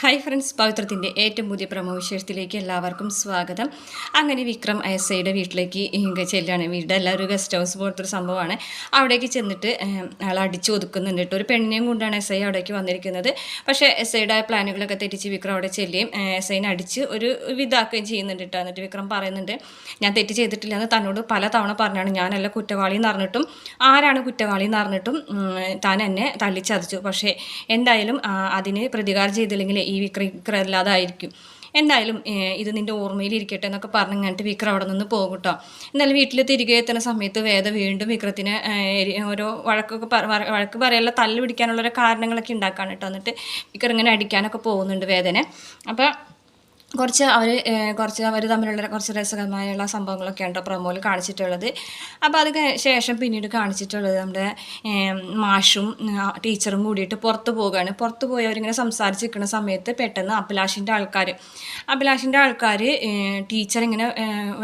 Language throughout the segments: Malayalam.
ഹായ് ഫ്രണ്ട്സ്, പവിത്രത്തിൻ്റെ ഏറ്റവും പുതിയ പ്രമോ വിശേഷത്തിലേക്ക് എല്ലാവർക്കും സ്വാഗതം. അങ്ങനെ വിക്രം ഐയുടെ വീട്ടിലേക്ക് ചെല്ലുകയാണ്. വീട് എല്ലാവരും ഗസ്റ്റ് ഹൗസ് പോലത്തെ ഒരു സംഭവമാണ്. അവിടേക്ക് ചെന്നിട്ട് അയാൾ അടിച്ചു ഒതുക്കുന്നുണ്ട് കേട്ടോ. ഒരു പെണ്ണിനെയും കൊണ്ടാണ് ഐ അവിടേക്ക് വന്നിരിക്കുന്നത്. പക്ഷേ ഐയുടെ പ്ലാനുകളൊക്കെ തെറ്റിച്ച് വിക്രം അവിടെ ചെല്ലുകയും ഐനെ അടിച്ച് ഒരു ഇതാക്കുകയും ചെയ്യുന്നുണ്ട് കേട്ടോ. എന്നിട്ട് വിക്രം പറയുന്നുണ്ട്, ഞാൻ തെറ്റ് ചെയ്തിട്ടില്ല എന്ന് തന്നോട് പല തവണ പറഞ്ഞാണ്. ഞാനല്ല കുറ്റവാളി എന്ന് പറഞ്ഞിട്ടും ആരാണ് കുറ്റവാളി എന്ന് പറഞ്ഞിട്ടും താൻ എന്നെ തള്ളിച്ചതച്ചു. പക്ഷേ എന്തായാലും അതിന് പ്രതികാരം ചെയ്തില്ലെങ്കിൽ ഈ വിക്രം അല്ലാതായിരിക്കും. എന്തായാലും ഇത് നിൻ്റെ ഓർമ്മയിൽ ഇരിക്കട്ടെ എന്നൊക്കെ പറഞ്ഞ് ഇങ്ങനത്തെ വിക്രം അവിടെ നിന്ന് പോകും കേട്ടോ. എന്നാലും വീട്ടിൽ തിരികെ എത്തുന്ന സമയത്ത് വേദ വീണ്ടും വിക്രത്തിന് ഓരോ വഴക്ക് പറയാനുള്ള തല്ല് പിടിക്കാനുള്ള ഓരോ കാരണങ്ങളൊക്കെ ഉണ്ടാക്കാണ് കേട്ടോ. എന്നിട്ട് വിക്രം ഇങ്ങനെ അടിക്കാനൊക്കെ പോകുന്നുണ്ട് വേദനെ. അപ്പോൾ കുറച്ച് അവർ തമ്മിലുള്ള കുറച്ച് രസകരമായുള്ള സംഭവങ്ങളൊക്കെയാണ് കേട്ടോ പ്രൊമോയിൽ കാണിച്ചിട്ടുള്ളത്. അപ്പോൾ അത് ശേഷം പിന്നീട് കാണിച്ചിട്ടുള്ളത് നമ്മുടെ മാഷും ടീച്ചറും കൂടിയിട്ട് പുറത്ത് പോവുകയാണ്. പുറത്ത് പോയി അവരിങ്ങനെ സംസാരിച്ച് നിൽക്കുന്ന സമയത്ത് പെട്ടെന്ന് അഭിലാഷിൻ്റെ ആൾക്കാർ ടീച്ചർ ഇങ്ങനെ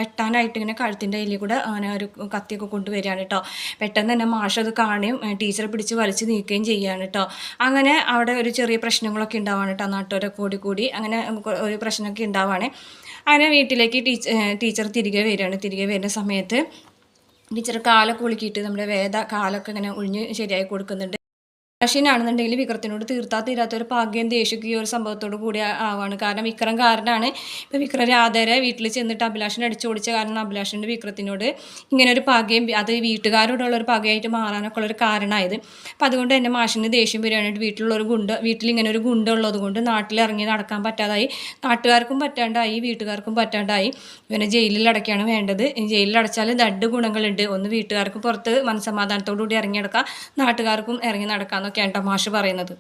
വെട്ടാനായിട്ട് ഇങ്ങനെ കഴുത്തിൻ്റെ അതിൽ കൂടെ അങ്ങനെ ഒരു കത്തിയൊക്കെ കൊണ്ടുവരികയാണ് കേട്ടോ. പെട്ടെന്ന് തന്നെ മാഷ് അത് കാണുകയും ടീച്ചറെ പിടിച്ച് വലിച്ച് നീക്കുകയും ചെയ്യുകയാണ് കേട്ടോ. അങ്ങനെ അവിടെ ഒരു ചെറിയ പ്രശ്നങ്ങളൊക്കെ ഉണ്ടാവാണ് കേട്ടോ. നാട്ടുകാരൊക്കെ കൂടി അങ്ങനെ ഒരു പ്രശ്നം ഉണ്ടാവാണ്. അങ്ങനെ വീട്ടിലേക്ക് ടീച്ചർ തിരികെ വരുന്ന സമയത്ത് ടീച്ചർ കാലൊക്കെ കുലുക്കിയിട്ട് നമ്മുടെ വേദ കാലൊക്കെ ഇങ്ങനെ ഒഴിഞ്ഞ് ശരിയായി കൊടുക്കുന്നുണ്ട്. അഭിലാഷിനാണെന്നുണ്ടെങ്കിൽ വിക്രത്തിനോട് തീരാത്തൊരു ഭാഗ്യം ദേഷ്യക്ക് ഈ ഒരു സംഭവത്തോട് കൂടി ആവാണ്. കാരണം വിക്രം കാരനാണ് ഇപ്പോൾ വിക്രം രാധേരെ വീട്ടിൽ ചെന്നിട്ട് അഭിലാഷിനെ അടിച്ചോടിച്ച കാരണം അഭിലാഷിൻ്റെ വിക്രത്തിനോട് ഇങ്ങനെ ഒരു ഭാഗ്യം അത് വീട്ടുകാരോടുള്ള ഒരു ഭാഗ്യമായിട്ട് മാറാനൊക്കെ ഉള്ളൊരു കാരണമായത്. അപ്പം അതുകൊണ്ട് തന്നെ മാഷിന് ദേഷ്യം വരികയായിട്ട് വീട്ടിലിങ്ങനെ ഒരു ഗുണ്ട ഉള്ളത് കൊണ്ട് നാട്ടിലിറങ്ങി നടക്കാൻ പറ്റാതായി. നാട്ടുകാർക്കും പറ്റാണ്ടായി, വീട്ടുകാർക്കും പറ്റാണ്ടായി. പിന്നെ ജയിലിൽ അടയ്ക്കുകയാണ് വേണ്ടത്. ജയിലിൽ അടച്ചാൽ രണ്ട് ഗുണങ്ങളുണ്ട്. ഒന്ന്, വീട്ടുകാർക്ക് പുറത്ത് മനസ്സമാധാനത്തോടു കൂടി ഇറങ്ങി നടക്കാം, നാട്ടുകാർക്കും ഇറങ്ങി നടക്കാം എന്നൊക്കെയാണ് കേട്ടോ മാഷ് പറയുന്നത്.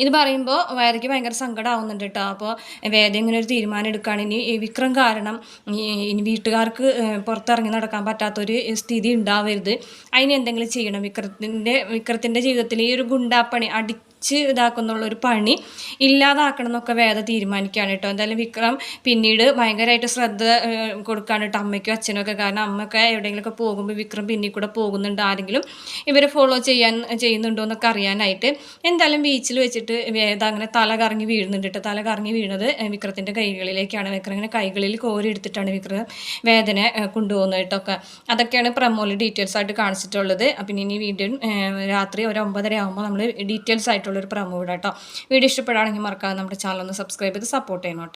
ഇത് പറയുമ്പോൾ വേദയ്ക്ക് ഭയങ്കര സങ്കടമാവുന്നുണ്ട് കേട്ടോ. അപ്പോൾ വേദ ഇങ്ങനെ ഒരു തീരുമാനം എടുക്കുകയാണ്. ഇനി വിക്രം കാരണം ഇനി വീട്ടുകാർക്ക് പുറത്തിറങ്ങി നടക്കാൻ പറ്റാത്തൊരു സ്ഥിതി ഉണ്ടാവരുത്. അതിന് എന്തെങ്കിലും ചെയ്യണം. വിക്രത്തിൻ്റെ ജീവിതത്തിൽ ഈ ഒരു ഗുണ്ടാപ്പണി ഇതാക്കുന്നുള്ളൊരു പണി ഇല്ലാതാക്കണം എന്നൊക്കെ വേദ തീരുമാനിക്കുകയാണ് കേട്ടോ. എന്തായാലും വിക്രം പിന്നീട് ഭയങ്കരമായിട്ട് ശ്രദ്ധ കൊടുക്കുകയാണ് കേട്ടോ അമ്മയ്ക്കും അച്ഛനൊക്കെ. കാരണം അമ്മയൊക്കെ എവിടെയെങ്കിലുമൊക്കെ പോകുമ്പോൾ വിക്രം പിന്നിൽ കൂടെ പോകുന്നുണ്ട്, ആരെങ്കിലും ഇവരെ ഫോളോ ചെയ്യുന്നുണ്ടോ എന്നൊക്കെ അറിയാനായിട്ട്. എന്തായാലും ബീച്ചിൽ വെച്ചിട്ട് വേദ അങ്ങനെ തല കറങ്ങി വീഴുന്നുണ്ട് കേട്ടോ. തല കറങ്ങി വീഴുന്നത് വിക്രത്തിൻ്റെ കൈകളിലേക്കാണ്. വിക്രം ഇങ്ങനെ കൈകളിൽ കോരി എടുത്തിട്ടാണ് വിക്രം വേദനെ കൊണ്ടുപോകുന്നത് കേട്ടോ. അതൊക്കെയാണ് പ്രമോയിൽ ഡീറ്റെയിൽസ് ആയിട്ട് കാണിച്ചിട്ടുള്ളത്. പിന്നെ ഇനി വീണ്ടും രാത്രി ഒരു 9:30 ആകുമ്പോൾ നമ്മൾ ഡീറ്റെയിൽസ് ആയിട്ടുള്ളൊരു പ്രമോ ഇടാം കേട്ടോ. വീഡിയോ ഇഷ്ടപ്പെടുകയാണെങ്കിൽ മറക്കാതെ നമ്മുടെ ചാനൽ ഒന്ന് സബ്സ്ക്രൈബ് ചെയ്ത് സപ്പോർട്ട് ചെയ്യണം.